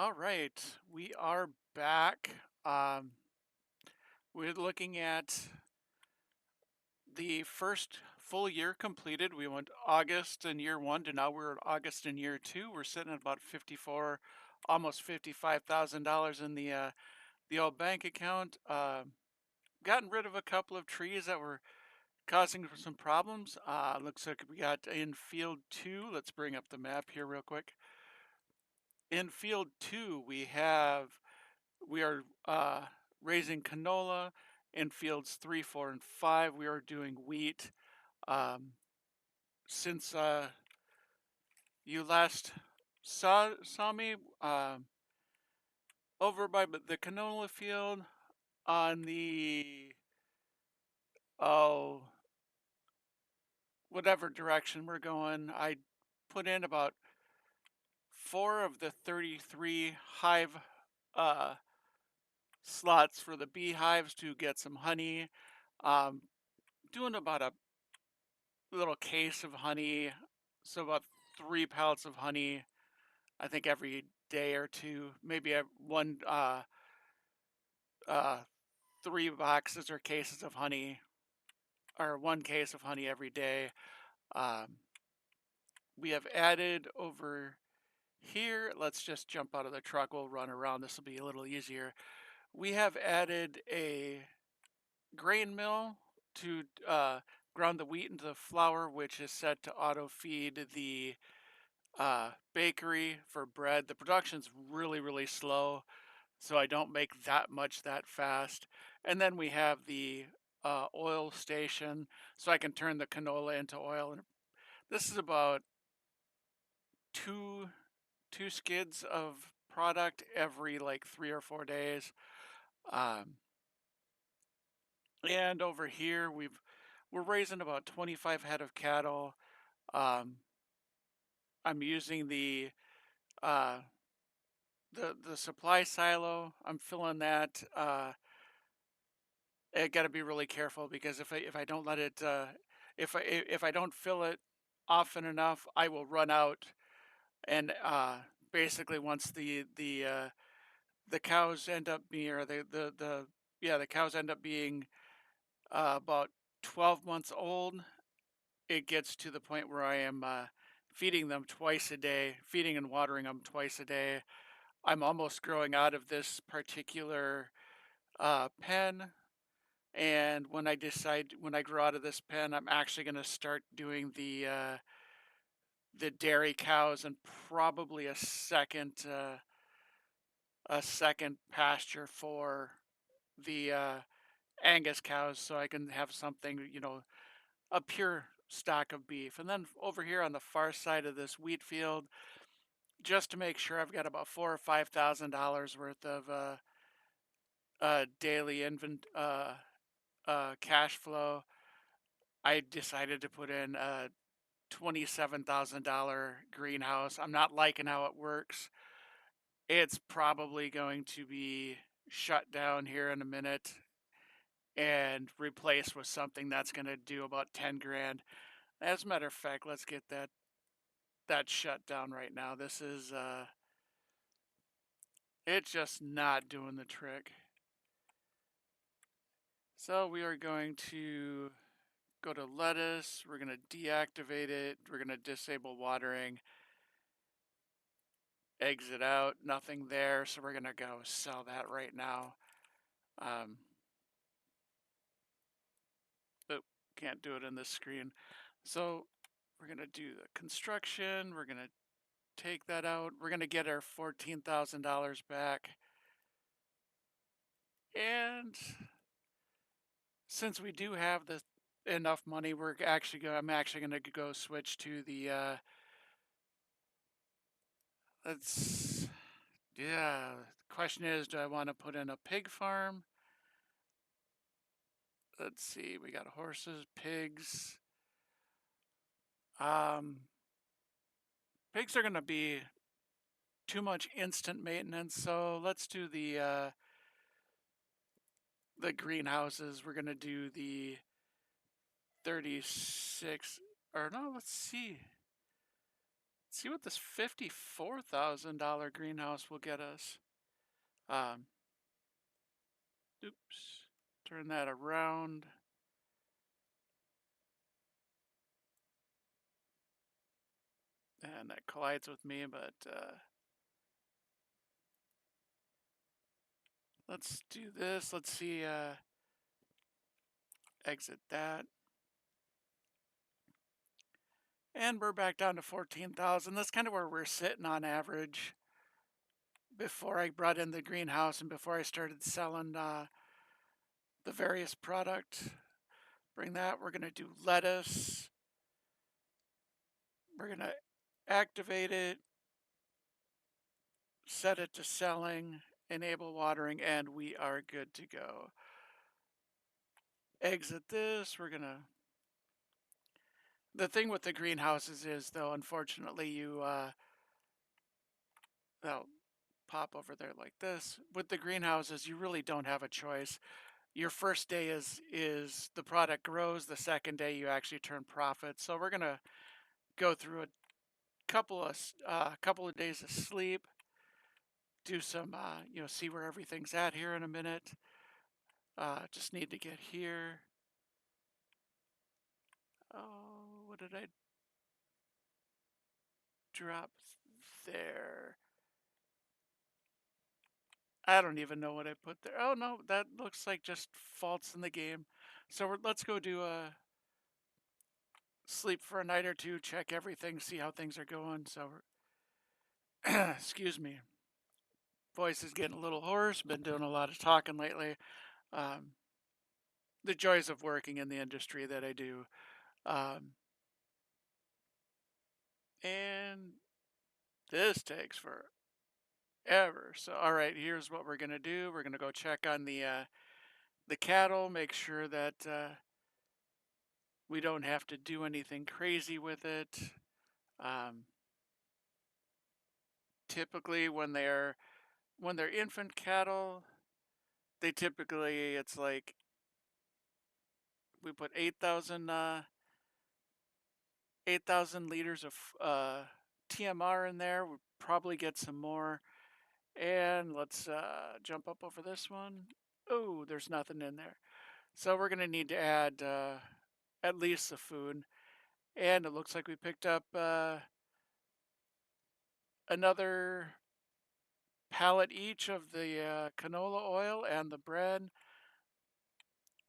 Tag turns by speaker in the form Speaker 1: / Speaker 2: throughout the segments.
Speaker 1: All right, we are back. Um, we're looking at the first full year completed. We went August in year one to now we're at August in year two. We're sitting at about 54, almost $55,000 in the old bank account. Gotten rid of a couple of trees that were causing some problems. Looks like we got in field two. Let's bring up the map here real quick. In field two, we are raising canola in fields three, four, and five. We are doing wheat. Um, since you last saw me over by the canola field on the oh whatever direction we're going, I put in about four of the 33 hive uh, slots for the beehives to get some honey. Um, doing about a little case of honey, so about 3 pallets of honey, I think every day or two, maybe one, uh, 3 boxes or cases of honey, or one case of honey every day. Um, we have added over here, let's just jump out of the truck, we'll run around, this will be a little easier. We have added a grain mill to ground the wheat into the flour, which is set to auto feed the bakery for bread. The production's really, really slow, so I don't make that much that fast. And then we have the oil station, so I can turn the canola into oil. And this is about two two skids of product every like 3 or 4 days. Um, and over here we're raising about 25 head of cattle. Um, I'm using uh, the supply silo. I'm filling that. I got to be really careful because if I don't let it if I don't fill it often enough, I will run out. And basically, once the cows end up being or the yeah the cows end up being about 12 months old, it gets to the point where I am feeding them twice a day, feeding and watering them twice a day. I'm almost growing out of this particular pen. And when I grow out of this pen, I'm actually going to start doing the dairy cows and probably a second pasture for the Angus cows, so I can have something, a pure stock of beef. And then over here on the far side of this wheat field, just to make sure, I've got about $4,000 or $5,000 worth of daily cash flow. I decided to put in a $27,000 greenhouse. I'm not liking how it works. It's probably going to be shut down here in a minute and replaced with something that's going to do about 10 grand. As a matter of fact, let's get that shut down right now. This is it's just not doing the trick. So we are going to go to lettuce. We're going to deactivate it. We're going to disable watering. Exit out. Nothing there. So we're going to go sell that right now. Um, oh, can't do it in this screen. So we're going to do the construction. We're going to take that out. We're going to get our $14,000 back. And since we do have the enough money, I'm actually going to go switch to the let's yeah. The question is, do I want to put in a pig farm? Let's see. We got horses, pigs. Um, pigs are going to be too much instant maintenance, so let's do the greenhouses. We're going to do the 36 or no, let's see. see what this $54,000 greenhouse will get us. Um, oops, turn that around. And that collides with me, but let's do this. Let's see, exit that. And we're back down to 14,000. That's kind of where we're sitting on average before I brought in the greenhouse and before I started selling the various product. Bring that. We're going to do lettuce. We're going to activate it, set it to selling, enable watering, and we are good to go. Exit this. We're going to... The thing with the greenhouses is, though, unfortunately, they'll pop over there like this. With the greenhouses, you really don't have a choice. Your first day is the product grows. The second day, you actually turn profit. So we're gonna go through a couple of days of sleep, do some see where everything's at here in a minute. Just need to get here. Oh, what did I drop there? I don't even know what I put there. Oh no, that looks like just faults in the game. So let's go do a sleep for a night or two, check everything, see how things are going. So, excuse me, voice is getting a little hoarse. Been doing a lot of talking lately. Um, the joys of working in the industry that I do. Um, and this takes forever. So, all right, here's what we're gonna do. We're gonna go check on the cattle, make sure that we don't have to do anything crazy with it. Um, typically, when they're infant cattle, they typically it's like we put 8,000 liters of TMR in there. We'll probably get some more. And let's jump up over this one. Oh, there's nothing in there. So we're gonna need to add at least the food. And it looks like we picked up another pallet each of the canola oil and the bread.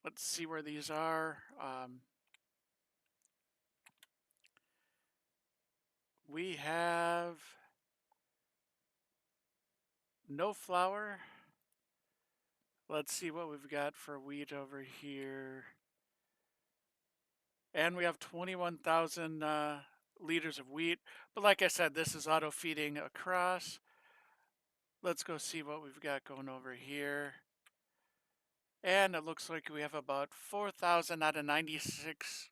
Speaker 1: Let's see where these are. We have no flour. Let's see what we've got for wheat over here. And we have 21,000 liters of wheat. But like I said, this is auto feeding across. Let's go see what we've got going over here. And it looks like we have about 4,000 out of 96.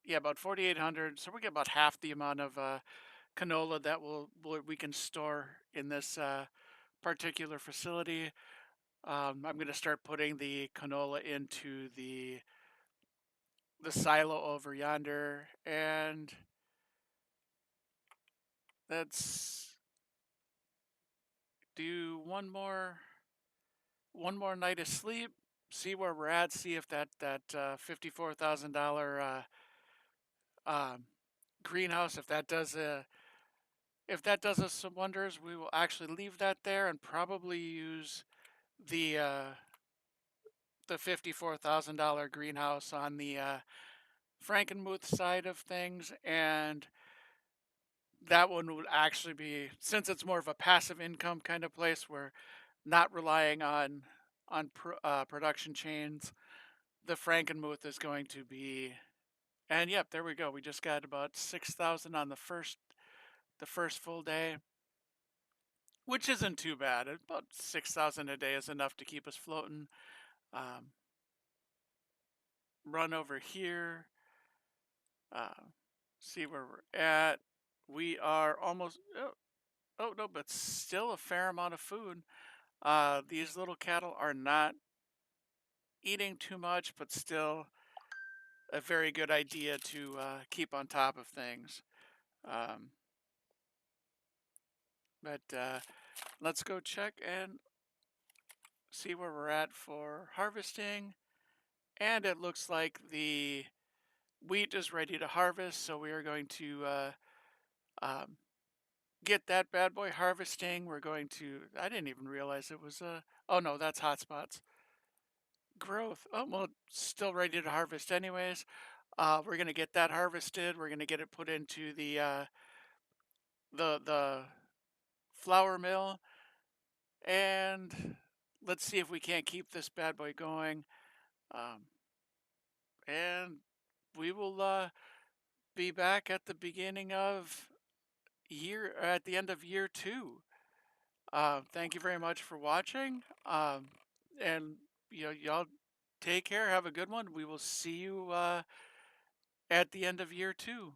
Speaker 1: Yeah, about 4,800. So we get about half the amount of canola that we can store in this particular facility. I'm going to start putting the canola into the silo over yonder, and let's do one more night of sleep, see where we're at, see if that $54,000 um, greenhouse, if that does us some wonders. We will actually leave that there and probably use the uh, the $54,000 greenhouse on the Frankenmuth side of things, and that one would actually be, since it's more of a passive income kind of place, we're not relying on production chains. The Frankenmuth is going to be, and yep, there we go. We just got about 6,000 on the first full day, which isn't too bad. About 6,000 a day is enough to keep us floating. Um, run over here, uh, see where we're at. We are almost. Oh no, but still a fair amount of food. These little cattle are not eating too much, but still a very good idea to keep on top of things. Um, But let's go check and see where we're at for harvesting. And it looks like the wheat is ready to harvest, so we are going to um, get that bad boy harvesting. We're going to, I didn't even realize it was oh no, that's hotspots. Growth. Oh, well, it's still ready to harvest anyways. We're gonna get that harvested. We're gonna get it put into the flour mill, and let's see if we can't keep this bad boy going. Um, and we will be back at the beginning of at the end of year two. Thank you very much for watching. And y'all take care. Have a good one. We will see you at the end of year two.